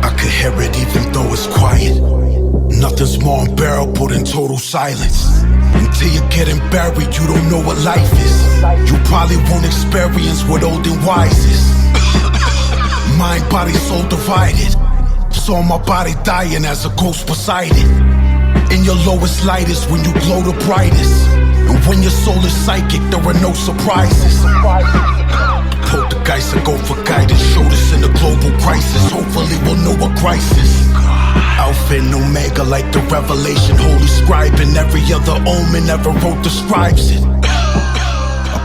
I could hear it even though it's quiet. Nothing's more unbearable than total silence. Until you're getting buried, you don't know what life is. You probably won't experience what old and wise is. Mind, body, soul divided. Saw my body dying as a ghost beside it. In your lowest light is when you glow the brightest. And when your soul is psychic, there are no surprises. Poltergeist, I go for guidance. Showed us in a global crisis. Hopefully we'll know a crisis. Alpha and Omega like the revelation. Holy scribe and every other omen ever wrote describes it.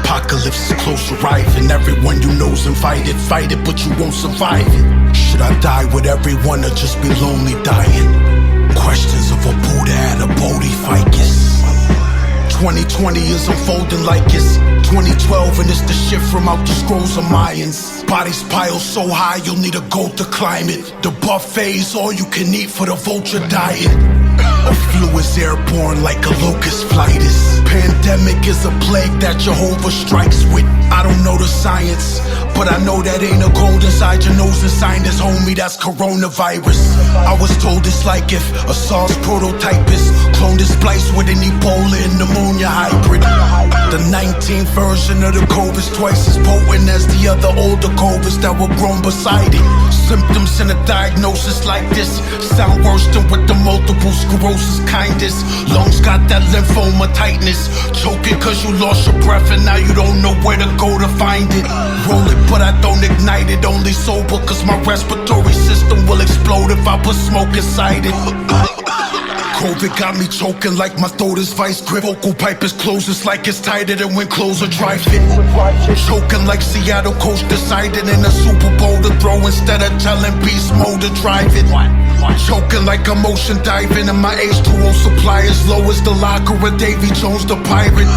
Apocalypse is close arriving. Everyone you know's invited. Fight it, but you won't survive it. Should I die with everyone or just be lonely dying? Questions of a Buddha and a Bodhificus. 2020 is unfolding like it's 2012, and it's the shit from out the scrolls of Mayans. Bodies piled so high you'll need a goat to climb it. The buffet's all you can eat for the vulture diet. A flu is airborne like a locust flightis. Pandemic is a plague that Jehovah strikes with. I don't know the science, but I know that ain't a cold inside your nose and sinus, homie, that's coronavirus. I was told it's like if a SARS prototype is cloned and spliced with an Ebola and pneumonia hybrid. The 19th version of the COVID's twice as potent as the other older COVIDs that were grown beside it. Symptoms in a diagnosis like this sound worse than with the multiple sclerosis kindest. Lungs got that lymphoma tightness. Choking cause you lost your breath and now you don't know where to go to find it. Roll it but I don't ignite it. Only sober cause my respiratory system will explode if I put smoke inside it. COVID got me choking like my throat is vice grip. Vocal pipe is closed, it's like it's tighter than when clothes are dry fit. Choking like Seattle coach decided in a Super Bowl to throw instead of telling beast mode to drive it. Choking like I'm ocean diving and my H2O supply is low as the locker of Davy Jones the pirate.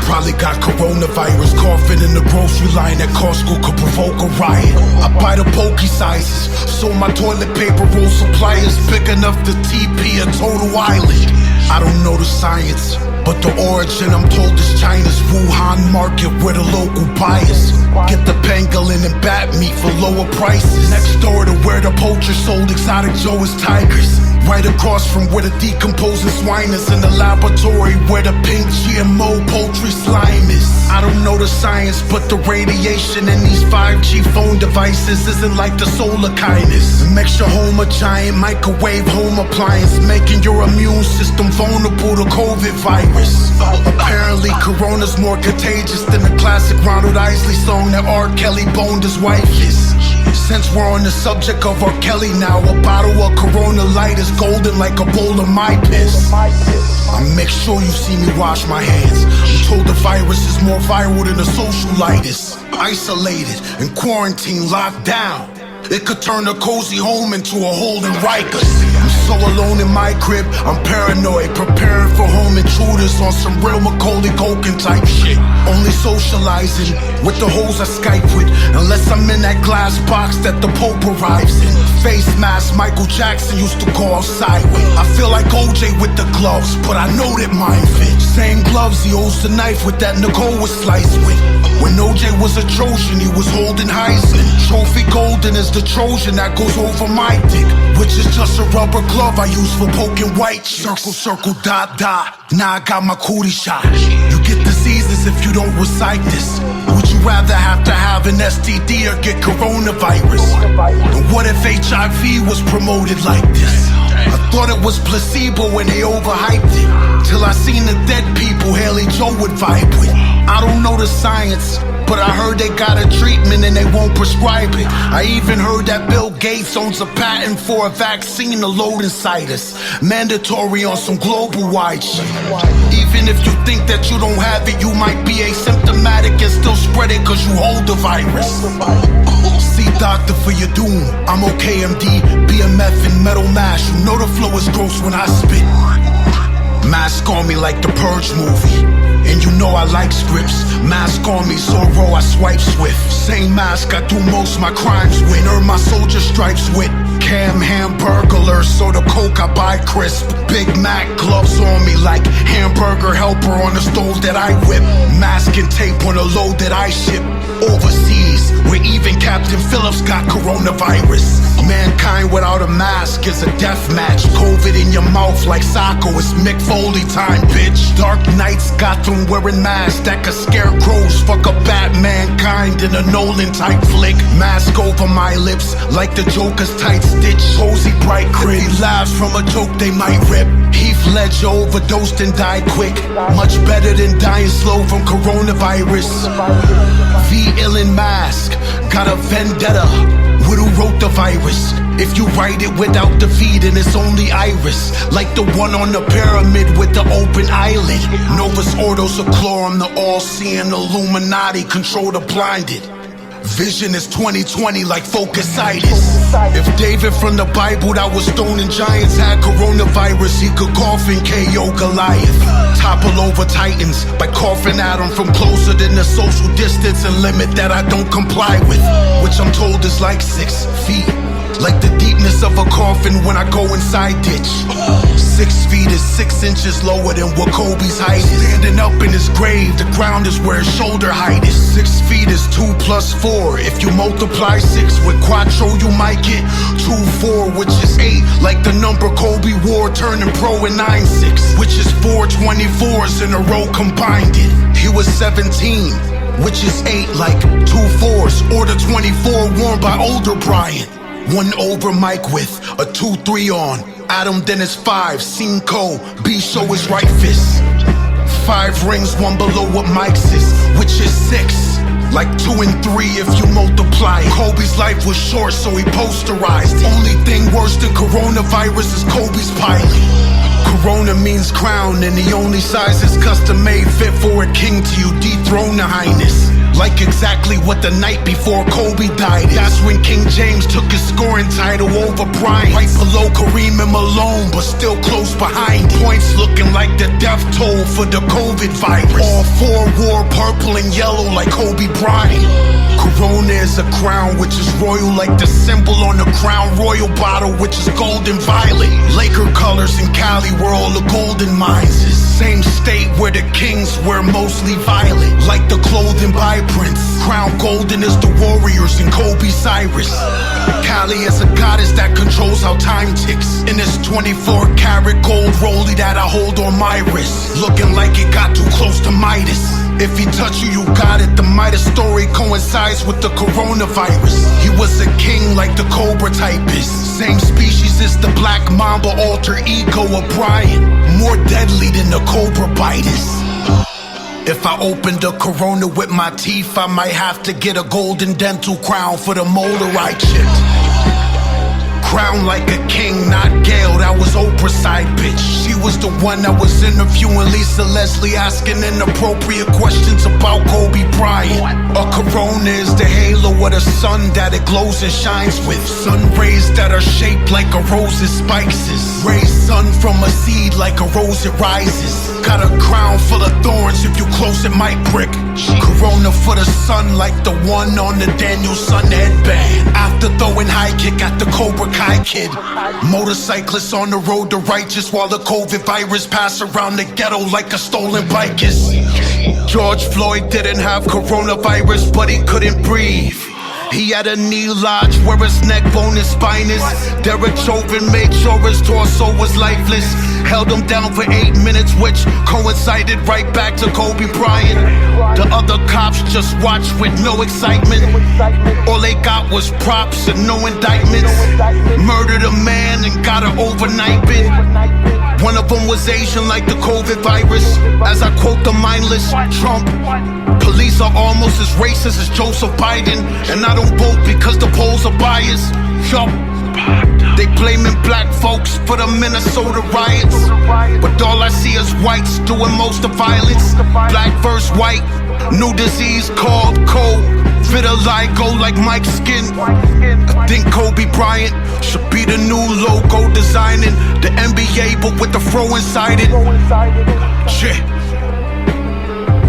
Probably got coronavirus, coughing in the grocery line at Costco could provoke a riot. I buy the pokey sizes, so my toilet paper roll supply is big enough to TP a total island. I don't know the science, but the origin I'm told is China's Wuhan market where the local buyers get the pangolin and bat meat for lower prices. Next door to where the poacher sold exotic Joe's tigers. Right across from where the decomposing swine is in the laboratory where the pink GMO poultry slime is. I don't know the science, but the radiation in these 5G phone devices isn't like the solar kindness. It makes your home a giant microwave home appliance, making your immune system vulnerable to COVID virus. Apparently corona's more contagious than the classic Ronald Isley song that R. Kelly boned his wife is. Since we're on the subject of R. Kelly now, a bottle of Corona Light is golden like a bowl of my piss. I make sure you see me wash my hands. I'm told the virus is more viral than a socialitis. Isolated and quarantined, locked down. It could turn a cozy home into a hole in Rikers. I'm so alone in my crib, I'm paranoid, preparing for home intruders on some real Macaulay Culkin type shit. Only socializing with the hoes I Skype with, unless I'm in that glass box that the Pope arrives in. Face mask Michael Jackson used to call sideways. I feel like OJ with the gloves, but I know that mine fit. Same gloves he holds the knife with that Nicole was sliced with. When OJ was a Trojan, he was holding Heisman. Trophy golden is the Trojan that goes over my dick, which is just a rubber glove I use for poking white chicks. Circle, circle, dot, dot. Now I got my cootie shot. You get diseases if you don't recite this. Would you rather have to have an STD or get coronavirus? And what if HIV was promoted like this? I thought it was placebo when they overhyped it, till I seen the dead people Haley Joe would vibe with. I don't know the science, but I heard they got a treatment and they won't prescribe it. I even heard that Bill Gates owns a patent for a vaccine to load inside us, mandatory on some global-wide shit. Even if you think that you don't have it, you might be asymptomatic and still spread it cause you hold the virus. See doctor for your doom, I'm okay MD, BMF and metal mash. You know the flow is gross when I spit. Mask on me like the Purge movie, and you know I like scripts. Mask on me, Zorro, I swipe swift. Same mask I do most my crimes with, earn my soldier stripes with. Cam hamburglar, so the Coke I buy crisp. Big Mac gloves on me like hamburger helper on the stove that I whip. Mask and tape on the load that I ship. Overseas, where even Captain Phillips got coronavirus. Mankind without a mask is a death match. COVID in your mouth like Sacco, it's Mick Foley time, bitch. Dark nights got them wearing masks that could scare crows. Fuck a Batmankind in a Nolan type flick. Mask over my lips like the Joker's tight stitch. Cozy bright crib. If he laughs from a joke they might rip. Heath Ledger overdosed and died quick. Much better than dying slow from coronavirus. V. Illin mask, got a vendetta with who wrote the virus. If you write it without the V, then it's only iris. Like the one on the pyramid with the open eyelid. Novus Ordo Seclorum, the all-seeing Illuminati, control the blinded. Vision is 2020 like focus-itis. If David from the Bible that was stoning giants had coronavirus, he could cough and KO Goliath. Topple over titans by coughing at them from closer than the social distance and limit that I don't comply with, which I'm told is like 6 feet. Like the deepness of a coffin when I go inside ditch. 6 feet is 6 inches lower than what Kobe's height is. Standing up in his grave, the ground is where his shoulder height is. 6 feet is 2 plus 4. If you multiply 6 with quattro, you might get 2-4, which is 8. Like the number Kobe wore turning pro in 9-6, which is 4 24s in a row combined it. He was 17, which is 8, like 2 4s, or the 24 worn by older Bryant. 1 over Mike with a 2-3 on. Adam Dennis 5, Cinco, B show his right fist. 5 rings, 1 below what Mike's is, which is 6. Like 2 and 3 if you multiply. Kobe's life was short, so he posterized. Only thing worse than coronavirus is Kobe's pilot. Corona means crown, and the only size is custom made, fit for a king till you dethrone the highness. Like exactly what the night before Kobe died is. That's when King James took his scoring title over Bryant. Right below Kareem and Malone, but still close behind. Points looking like the death toll for the COVID virus. All 4 wore purple and yellow like Kobe Bryant. Corona is a crown, which is royal like the symbol on the Crown Royal bottle, which is gold and violet. Laker colors in Cali where all the golden mines is. Same state where the kings wear mostly violet. Like the clothing by Prince. Crown golden is the warriors and Kobe Cyrus. Cali is a goddess that controls how time ticks. In this 24 karat gold rollie that I hold on my wrist. Looking like it got too close to Midas. If he touch you, you got it. The Midas story coincides with the coronavirus. He was a king like the Cobra typist. Same species as the Black Mamba alter ego of Bryant. More deadly than the Cobra bitus. If I opened a Corona with my teeth, I might have to get a golden dental crown for the molar I chipped. Crown like a king, not Gail, that was Oprah's side bitch. She was the one that was interviewing Lisa Leslie, asking inappropriate questions about Kobe Bryant. A corona is the halo of the sun that it glows and shines with. Sun rays that are shaped like a rose's spikes. Raised sun from a seed like a rose it rises. Got a crown full of thorns, if you close it might prick. Corona for the sun like the one on the Daniel-san headband. After throwing high kick at the Cobra Kai kid. Motorcyclists on the road to righteous while the COVID virus pass around the ghetto like a stolen bike is. George Floyd didn't have coronavirus, but he couldn't breathe. He had a knee lodge where his neck bone and spine is. Derek Chauvin made sure his torso was lifeless. Held him down for 8 minutes, which coincided right back to Kobe Bryant. The other cops just watched with no excitement. All they got was props and no indictments. Murdered a man and got an overnight bid. One of them was Asian like the COVID virus. As I quote the mindless Trump, police are almost as racist as Joseph Biden. And I don't vote because the polls are biased. Yup. They blaming black folks for the Minnesota riots, but all I see is whites doing most of violence. Black versus white, new disease called cold. Vitiligo like Mike's skin. I think Kobe Bryant should be the new logo designing the NBA, but with the fro inside it. Shit.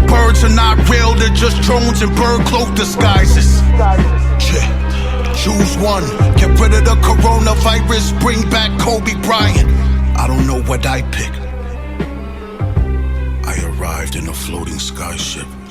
Birds are not real, they're just drones and bird cloak disguises. Shit. Choose one, get rid of the coronavirus, bring back Kobe Bryant. I don't know what I pick. I arrived in a floating skyship.